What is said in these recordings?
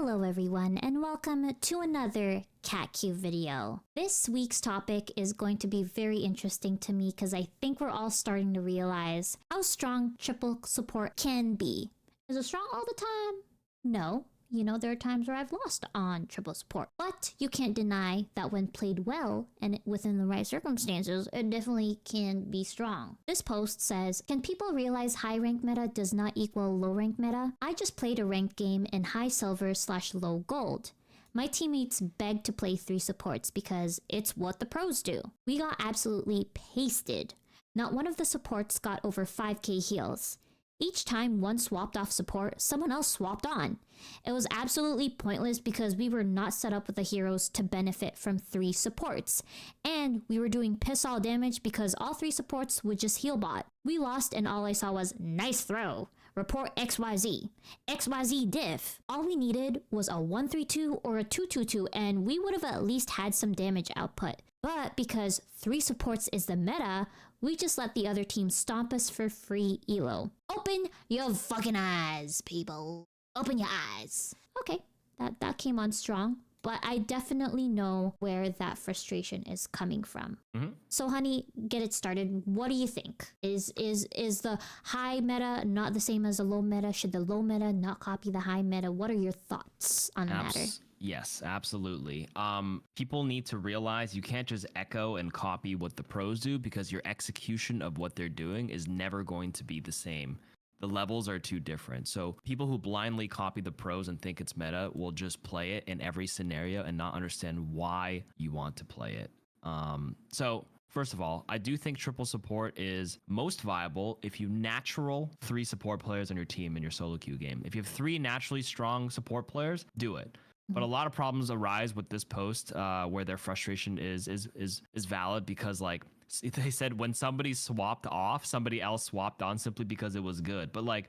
Hello everyone and welcome to another KatQ video. This week's topic is going to be very interesting to me because I think we're all starting to realize how strong triple support can be. Is it strong all the time? No. There are times where I've lost on triple support. But you can't deny that when played well and within the right circumstances, it definitely can be strong. This post says, can people realize high rank meta does not equal low rank meta? I just played a ranked game in high silver/low gold. My teammates begged to play 3 supports because it's what the pros do. We got absolutely pasted. Not one of the supports got over 5k heals. Each time one swapped off support, someone else swapped on. It was absolutely pointless because we were not set up with the heroes to benefit from 3 supports. And we were doing piss all damage because all 3 supports would just heal bot. We lost and all I saw was, nice throw. Report XYZ. XYZ diff. All we needed was a 132 or a 222 and we would have at least had some damage output. But because 3 supports is the meta, we just let the other team stomp us for free elo. Open your fucking eyes, people. Open your eyes. Okay, that came on strong, but I definitely know where that frustration is coming from. So honey, get it started. What do you think? Is the high meta not the same as the low meta? Should the low meta not copy the high meta? What are your thoughts on the matter? Yes, absolutely. People need to realize you can't just echo and copy what the pros do because your execution of what they're doing is never going to be the same. The levels are too different. So people who blindly copy the pros and think it's meta will just play it in every scenario and not understand why you want to play it. So first of all, I do think triple support is most viable if you natural 3 support players on your team in your solo queue game. If you have 3 naturally strong support players, do it. But a lot of problems arise with this post where their frustration is valid because like they said when somebody swapped off, somebody else swapped on simply because it was good. But like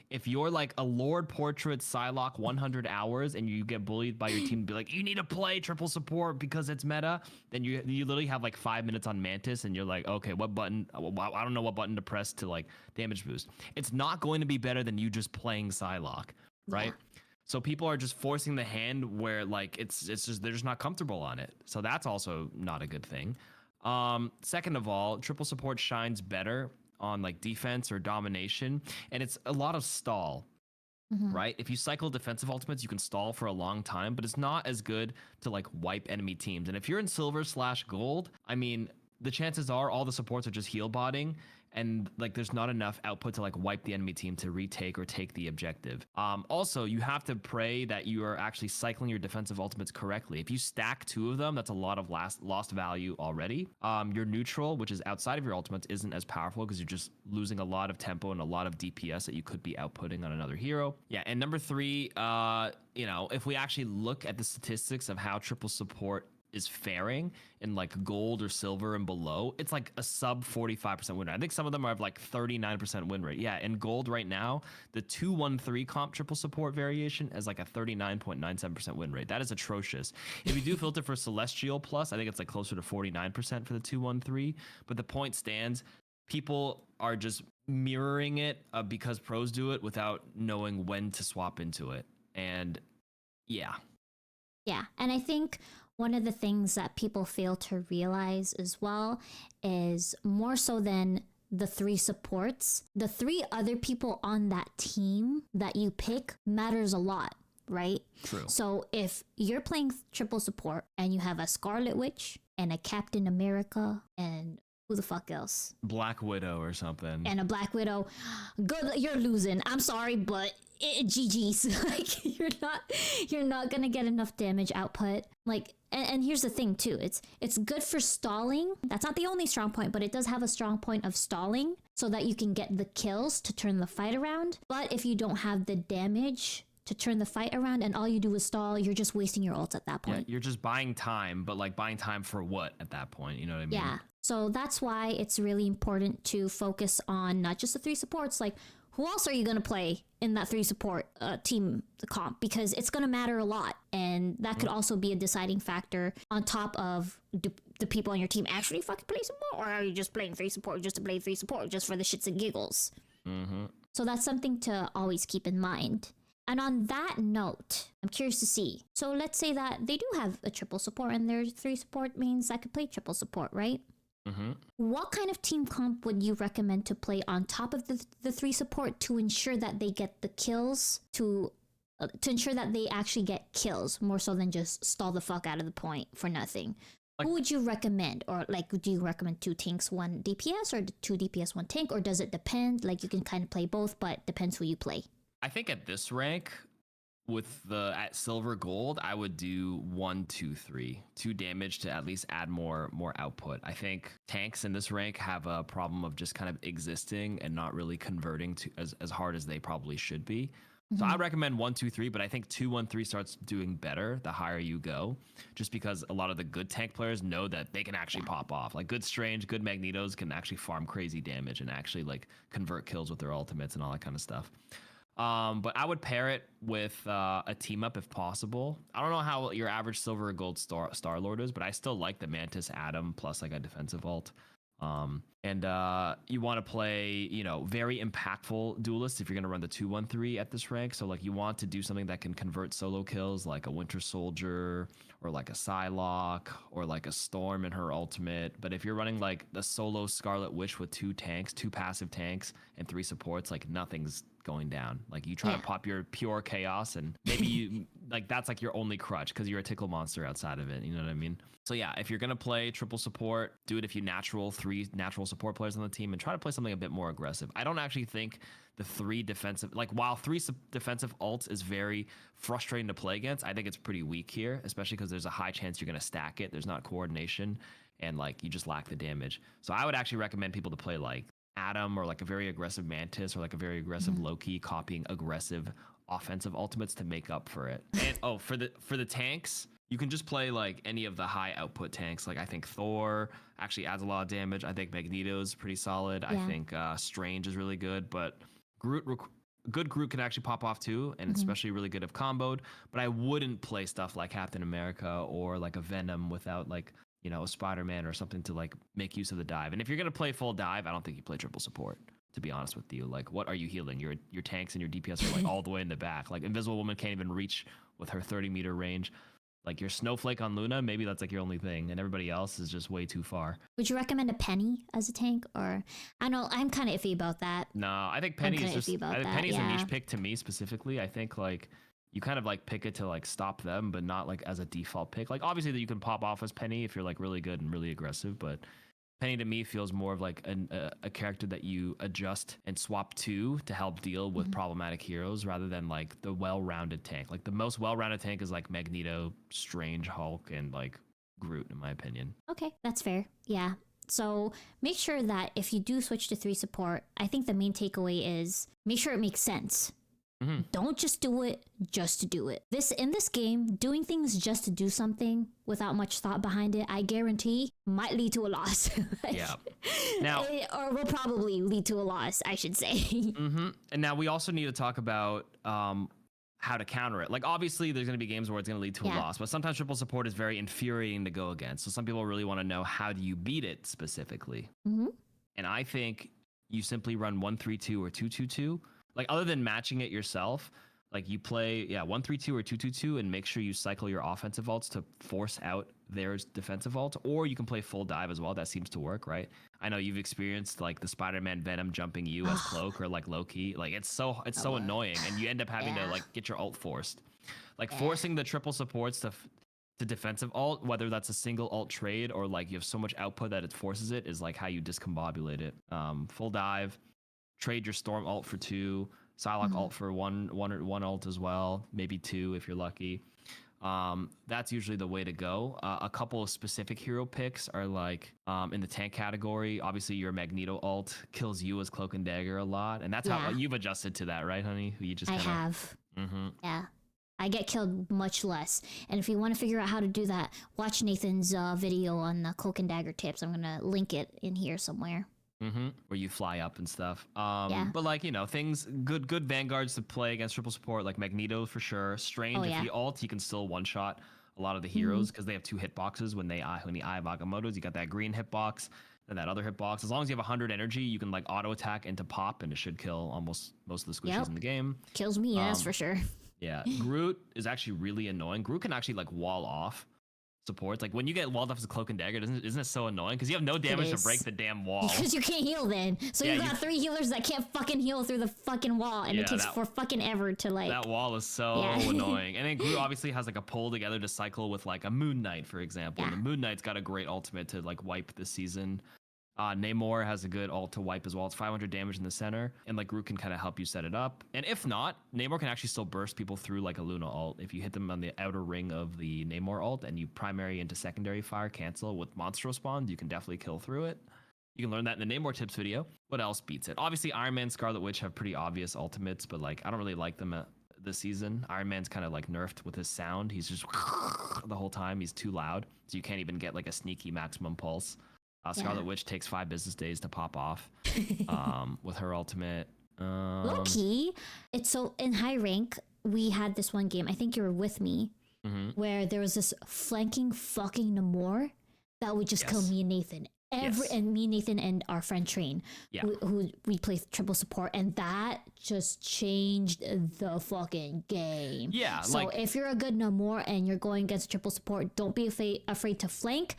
if you're like a Lord Portrait Psylocke 100 hours and you get bullied by your team to be like, you need to play triple support because it's meta, then you literally have like 5 minutes on Mantis and you're like, okay, what button? I don't know what button to press to like damage boost. It's not going to be better than you just playing Psylocke, right? Yeah. So people are just forcing the hand where like it's just they're just not comfortable on it. So that's also not a good thing. Second of all, triple support shines better on like defense or domination, and it's a lot of stall. Right? If you cycle defensive ultimates, you can stall for a long time, but it's not as good to like wipe enemy teams. And if you're in silver/gold, I mean, the chances are all the supports are just heal botting and like there's not enough output to like wipe the enemy team to retake or take the objective. Also, you have to pray that you are actually cycling your defensive ultimates correctly. If you stack 2 of them, that's a lot of lost value already. Your neutral, which is outside of your ultimates, isn't as powerful because you're just losing a lot of tempo and a lot of DPS that you could be outputting on another hero. Yeah, and number 3, if we actually look at the statistics of how triple support is faring in like gold or silver and below, it's like a sub 45% win rate. I think some of them are like 39% win rate. Yeah, in gold right now, the 2-1-3 comp triple support variation is like a 39.97% win rate. That is atrocious. If you do filter for Celestial Plus, I think it's like closer to 49% for the 2-1-3. But the point stands, people are just mirroring it because pros do it without knowing when to swap into it. And yeah. Yeah, and I think one of the things that people fail to realize as well is more so than the 3 supports, the 3 other people on that team that you pick matters a lot, right? True. So if you're playing triple support and you have a Scarlet Witch and a Captain America and who the fuck else? Black Widow or something. And a Black Widow, good, you're losing. I'm sorry, but GG's. Like you're not gonna get enough damage output. Like, and here's the thing too. It's good for stalling. That's not the only strong point, but it does have a strong point of stalling so that you can get the kills to turn the fight around. But if you don't have the damage to turn the fight around and all you do is stall, you're just wasting your ult at that point. Yeah, you're just buying time, but like buying time for what at that point? You know what I mean? Yeah. So that's why it's really important to focus on not just the 3 supports, like who else are you going to play in that 3 support team comp? Because it's going to matter a lot. And that could also be a deciding factor on top of the people on your team actually fucking play support, or are you just playing 3 support just to play 3 support just for the shits and giggles? So that's something to always keep in mind. And on that note, I'm curious to see. So let's say that they do have a triple support and there's 3 support mains that could play triple support, right? Mm-hmm. What kind of team comp would you recommend to play on top of the 3 support to ensure that they get the kills, to ensure that they actually get kills more so than just stall the fuck out of the point for nothing? Who would you recommend? Or like, do you recommend 2 tanks, 1 DPS, or 2 DPS, 1 tank? Or does it depend? Like, you can kind of play both, but depends who you play. I think at this rank, at silver gold, I would do 1, 2, 3, 2 damage to at least add more output. I think tanks in this rank have a problem of just kind of existing and not really converting to as hard as they probably should be. So I recommend 1, 2, 3, but I think 2, 1, 3 starts doing better the higher you go, just because a lot of the good tank players know that they can actually pop off. Like good Strange, good Magnetos can actually farm crazy damage and actually like convert kills with their ultimates and all that kind of stuff. But I would pair it with a team up if possible. I don't know how your average silver or gold Star Lord is, but I still like the Mantis Atom plus like a defensive ult. And you want to play, you know, very impactful duelists if you're going to run the 2-1-3 at this rank. So like you want to do something that can convert solo kills like a Winter Soldier or like a Psylocke or like a Storm in her ultimate. But if you're running like the solo Scarlet Witch with 2 tanks, 2 passive tanks and 3 supports, like nothing's going down. Like you try to pop your pure chaos and maybe you like that's like your only crutch because you're a tickle monster outside of it. You know what I mean? So yeah, if you're gonna play triple support, do it if you 3 natural support players on the team and try to play something a bit more aggressive. I don't actually think the 3 defensive, like while 3 defensive ults is very frustrating to play against, I think it's pretty weak here, especially because there's a high chance you're gonna stack it. There's not coordination and like you just lack the damage. So I would actually recommend people to play like Atom or like a very aggressive Mantis or like a very aggressive Loki, copying aggressive offensive ultimates to make up for it. And for the tanks, you can just play like any of the high output tanks. Like I think Thor actually adds a lot of damage. I think Magneto's pretty solid. I think Strange is really good, but good Groot can actually pop off too, and especially really good if comboed. But I wouldn't play stuff like Captain America or like a Venom without like, you know, a Spider-Man or something to like make use of the dive. And if you're gonna play full dive, I don't think you play triple support, to be honest with you. Like, what are you healing? Your tanks and your DPS are like all the way in the back. Like Invisible Woman can't even reach with her 30-meter range. Like your Snowflake on Luna, maybe that's like your only thing, and everybody else is just way too far. Would you recommend a Penny as a tank? Or I know I'm kind of iffy about that. No, I think Penny is just Penny's a niche pick to me specifically. I think like you kind of like pick it to like stop them, but not like as a default pick. Like obviously that you can pop off as Penny if you're like really good and really aggressive, but Penny to me feels more of like a character that you adjust and swap to help deal with problematic heroes rather than like the well-rounded tank. Like the most well-rounded tank is like Magneto, Strange, Hulk, and like Groot, in my opinion. Okay, that's fair. Yeah. So make sure that if you do switch to 3 support, I think the main takeaway is make sure it makes sense. Don't just do it just to do it. In this game, doing things just to do something without much thought behind it, I guarantee might lead to a loss. Yeah. Now, or will probably lead to a loss, I should say. And now we also need to talk about how to counter it. Like obviously there's going to be games where it's going to lead to a loss, but sometimes triple support is very infuriating to go against. So some people really want to know, how do you beat it specifically? And I think you simply run 1-3-2 or 2-2-2. Like other than matching it yourself, like you play 1-3-2 or 2-2-2 and make sure you cycle your offensive ults to force out their defensive ult, or you can play full dive as well. That seems to work, right? I know you've experienced like the Spider-Man Venom jumping you as Cloak or like Loki. Like it's so annoying, and you end up having to like get your ult forced. Like forcing the triple supports to defensive ult, whether that's a single ult trade or like you have so much output that it forces it, is like how you discombobulate it. Full dive. Trade your Storm ult for 2, Psylocke ult for one ult as well, maybe 2 if you're lucky. That's usually the way to go. A couple of specific hero picks are like in the tank category. Obviously, your Magneto ult kills you as Cloak and Dagger a lot, and that's how you've adjusted to that, right, honey? You just I have. Yeah. I get killed much less. And if you want to figure out how to do that, watch Nathan's video on the Cloak and Dagger tips. I'm going to link it in here somewhere. Where you fly up and stuff. But like, you know, things, good vanguards to play against triple support, like Magneto for sure. Strange, if he ult, he can still one-shot a lot of the heroes because they have 2 hitboxes when the Eye of Agamotto's. You got that green hitbox and that other hitbox. As long as you have 100 energy, you can like auto attack into pop, and it should kill almost most of the squishes in the game. Kills me, that's for sure. Yeah, Groot is actually really annoying. Groot can actually like wall off supports. Like when you get walled off as a cloak and dagger, isn't it so annoying? Because you have no damage to break the damn wall. Because you can't heal then. So you got 3 healers that can't fucking heal through the fucking wall, and it takes for fucking ever to like. That wall is so annoying. And then Groot obviously has like a pull together to cycle with like a Moon Knight, for example. And the Moon Knight's got a great ultimate to like wipe this season. Namor has a good ult to wipe as well. It's 500 damage in the center, and like Groot can kind of help you set it up. And if not, Namor can actually still burst people through like a Luna ult. If you hit them on the outer ring of the Namor ult and you primary into secondary fire cancel with monster spawn, you can definitely kill through it. You can learn that in the Namor tips video. What else beats it? Obviously, Iron Man, Scarlet Witch have pretty obvious ultimates, but like I don't really like them this season. Iron Man's kind of like nerfed with his sound. He's just the whole time. He's too loud, so you can't even get like a sneaky maximum pulse. Scarlet Witch takes 5 business days to pop off with her ultimate. Low key, it's so in high rank. We had this one game. I think you were with me, where there was this flanking fucking Namor that would just kill me and Nathan. And me, Nathan, and our friend Train, who we play triple support, and that just changed the fucking game. Yeah. So like, if you're a good Namor and you're going against triple support, don't be afraid to flank,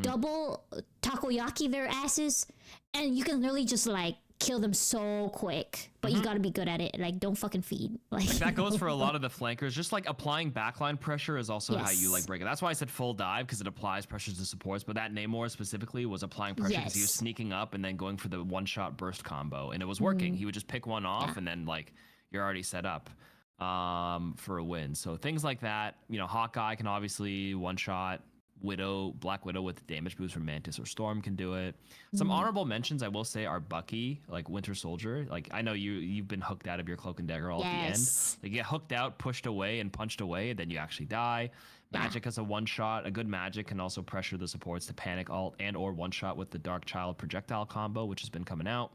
double takoyaki their asses, and you can literally just like kill them so quick. But you gotta be good at it. Like, don't fucking feed. Like that goes for a lot of the flankers. Just like applying backline pressure is also how you like break it. That's why I said full dive, because it applies pressure to supports. But that Namor specifically was applying pressure because he was sneaking up and then going for the one-shot burst combo, and it was working. He would just pick one off, and then like you're already set up for a win. So things like that. You know, Hawkeye can obviously one-shot. Black Widow with damage boost from Mantis or Storm can do it. Some honorable mentions I will say are Bucky, like Winter Soldier. Like I know you've been hooked out of your cloak and dagger all at the end. Like you get hooked out, pushed away, and punched away, and then you actually die. Magic has a one shot. A good magic can also pressure the supports to panic alt and or one shot with the Dark Child projectile combo, which has been coming out.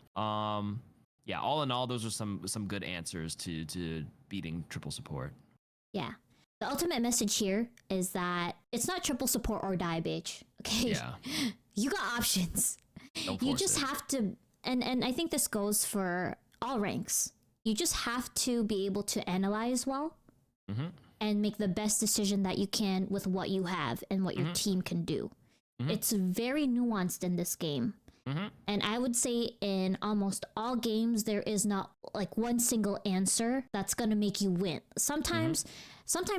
Yeah, all in all, those are some good answers to beating triple support. Yeah. The ultimate message here is that it's not triple support or die, bitch. Okay? Yeah. You got options. You just have to, and I think this goes for all ranks. You just have to be able to analyze well and make the best decision that you can with what you have and what your team can do. It's very nuanced in this game. And I would say in almost all games, there is not like one single answer that's going to make you win. Sometimes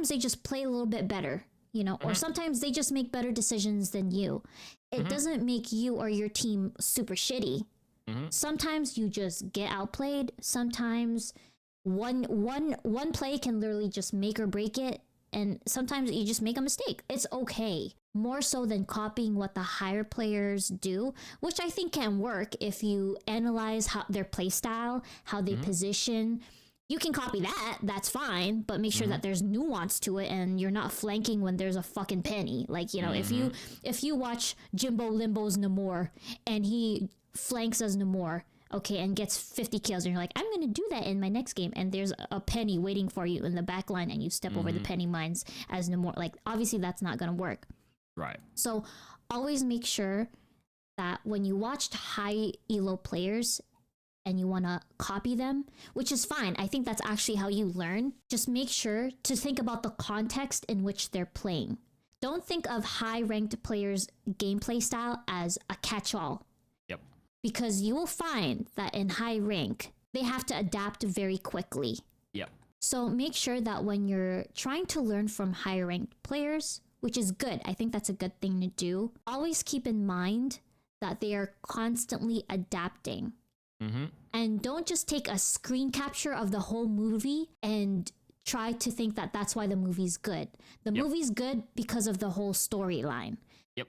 they just play a little bit better, you know, or sometimes they just make better decisions than you. It doesn't make you or your team super shitty. Sometimes you just get outplayed. Sometimes one play can literally just make or break it. And sometimes you just make a mistake. It's okay. More so than copying what the higher players do, which I think can work if you analyze how their play style, how they position. You can copy that, that's fine, but make sure that there's nuance to it and you're not flanking when there's a fucking penny. Like, you know, if you watch Jimbo Limbo's Namor and he flanks as Namor, okay, and gets 50 kills, and you're like, I'm going to do that in my next game, and there's a penny waiting for you in the back line, and you step over the penny mines as Namor. Like, obviously that's not going to work. Right. So always make sure that when you watched high elo players and you want to copy them, which is fine. I think that's actually how you learn. Just make sure to think about the context in which they're playing. Don't think of high ranked players' gameplay style as a catch-all. Yep. Because you will find that in high rank, they have to adapt very quickly. Yep. So make sure that when you're trying to learn from high ranked players, which is good, I think that's a good thing to do, always keep in mind that they are constantly adapting. And don't just take a screen capture of the whole movie and try to think that that's why the movie's good. The movie's good because of the whole storyline.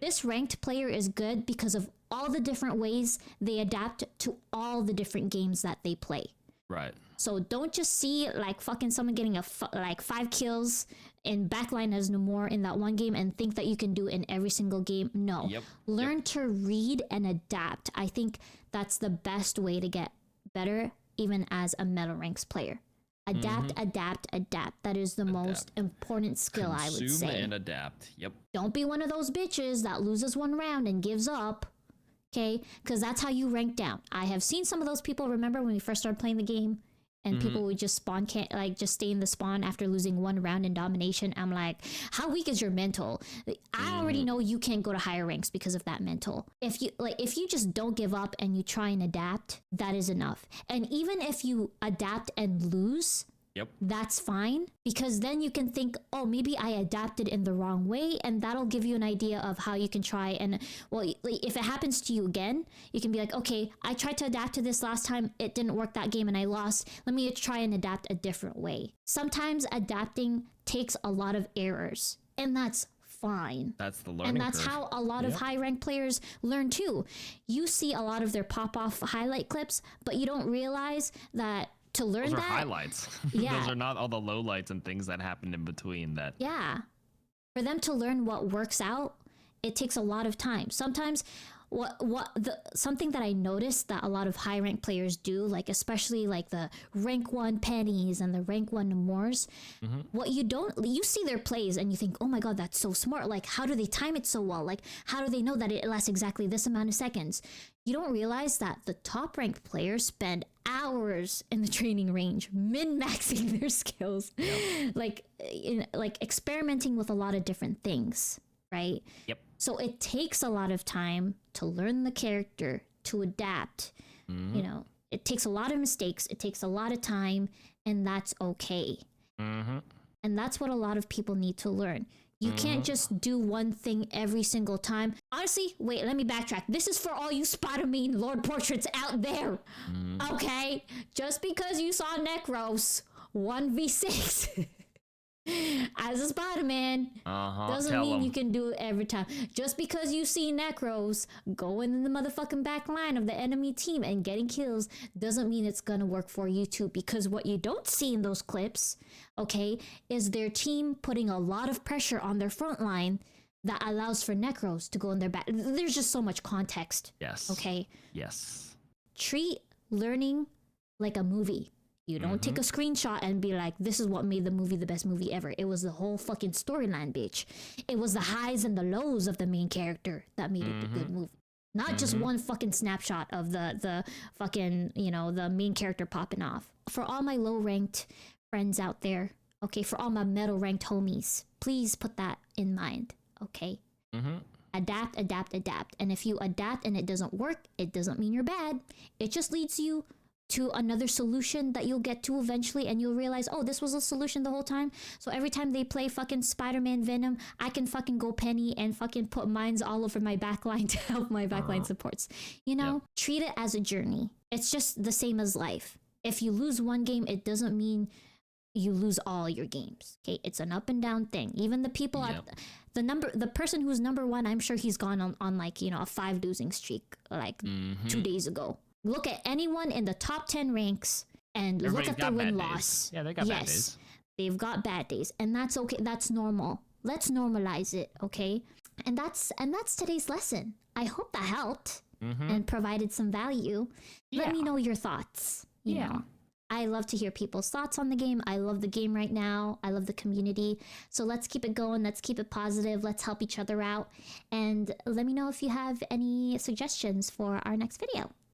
This ranked player is good because of all the different ways they adapt to all the different games that they play. Right. So don't just see like fucking someone getting like 5 kills in backline as Namor in that one game and think that you can do it in every single game. No. Learn to read and adapt. I think that's the best way to get better, even as a meta ranks player. Adapt, adapt. That is the most important skill, I would say. Consume and adapt. Yep. Don't be one of those bitches that loses one round and gives up. Okay? Because that's how you rank down. I have seen some of those people, remember when we first started playing the game? and people would just spawn, can't like just stay in the spawn after losing one round in domination. I'm like, how weak is your mental? I already know you can't go to higher ranks because of that mental. If you just don't give up and you try and adapt, that is enough. And even if you adapt and lose, Yep. that's fine, because then you can think, oh, maybe I adapted in the wrong way, and that'll give you an idea of how you can try. And well, if it happens to you again, you can be like, okay, I tried to adapt to this last time, it didn't work that game and I lost, let me try and adapt a different way. Sometimes adapting takes a lot of errors, and that's fine. That's the learning and that's curve. how a lot of high rank players learn too. You see a lot of their pop off highlight clips, but you don't realize that to learn Those are that highlights. Yeah. Those are not all the lowlights and things that happened in between that. Yeah. For them to learn what works out, it takes a lot of time. Sometimes something that I noticed that a lot of high rank players do, like especially like the rank 1 pennies and the rank 1 Moors, what you see their plays and you think, oh my god, that's so smart. Like, how do they time it so well? Like, how do they know that it lasts exactly this amount of seconds? You don't realize that the top ranked players spend hours in the training range min-maxing their skills, like experimenting with a lot of different things, right? Yep. So it takes a lot of time to learn the character, to adapt. You know, it takes a lot of mistakes, it takes a lot of time, and that's okay. And that's what a lot of people need to learn. You can't just do one thing every single time. Honestly, wait, let me backtrack. This is for all you Spider-Man Lord portraits out there. Okay? Just because you saw Necros 1v6 as a Spider-Man doesn't mean you can do it every time. Just because you see Necros going in the motherfucking back line of the enemy team and getting kills doesn't mean it's gonna work for you too. Because what you don't see in those clips, okay, is their team putting a lot of pressure on their front line that allows for Necros to go in their back. There's just so much context. Yes. Okay. Yes. Treat learning like a movie. You don't take a screenshot and be like, this is what made the movie the best movie ever. It was the whole fucking storyline, bitch. It was the highs and the lows of the main character that made it a good movie. Not just one fucking snapshot of the fucking, you know, the main character popping off. For all my low ranked friends out there, okay, for all my metal ranked homies, please put that in mind, okay? Adapt, adapt, adapt. And if you adapt and it doesn't work, it doesn't mean you're bad. It just leads you to another solution that you'll get to eventually, and you'll realize, oh, this was a solution the whole time. So every time they play fucking Spider-Man Venom, I can fucking go penny and fucking put mines all over my backline to help my backline supports. You know, treat it as a journey. It's just the same as life. If you lose one game, it doesn't mean you lose all your games. Okay, it's an up and down thing. Even the people at the person who's number 1, I'm sure he's gone on like, you know, a 5 losing streak like 2 days ago. Look at anyone in the top 10 ranks and look at their win-loss. Yeah, they got bad days. They've got bad days, and that's okay. That's normal. Let's normalize it, okay? And that's today's lesson. I hope that helped and provided some value. Let me know your thoughts. You know, I love to hear people's thoughts on the game. I love the game right now. I love the community. So let's keep it going. Let's keep it positive. Let's help each other out. And let me know if you have any suggestions for our next video.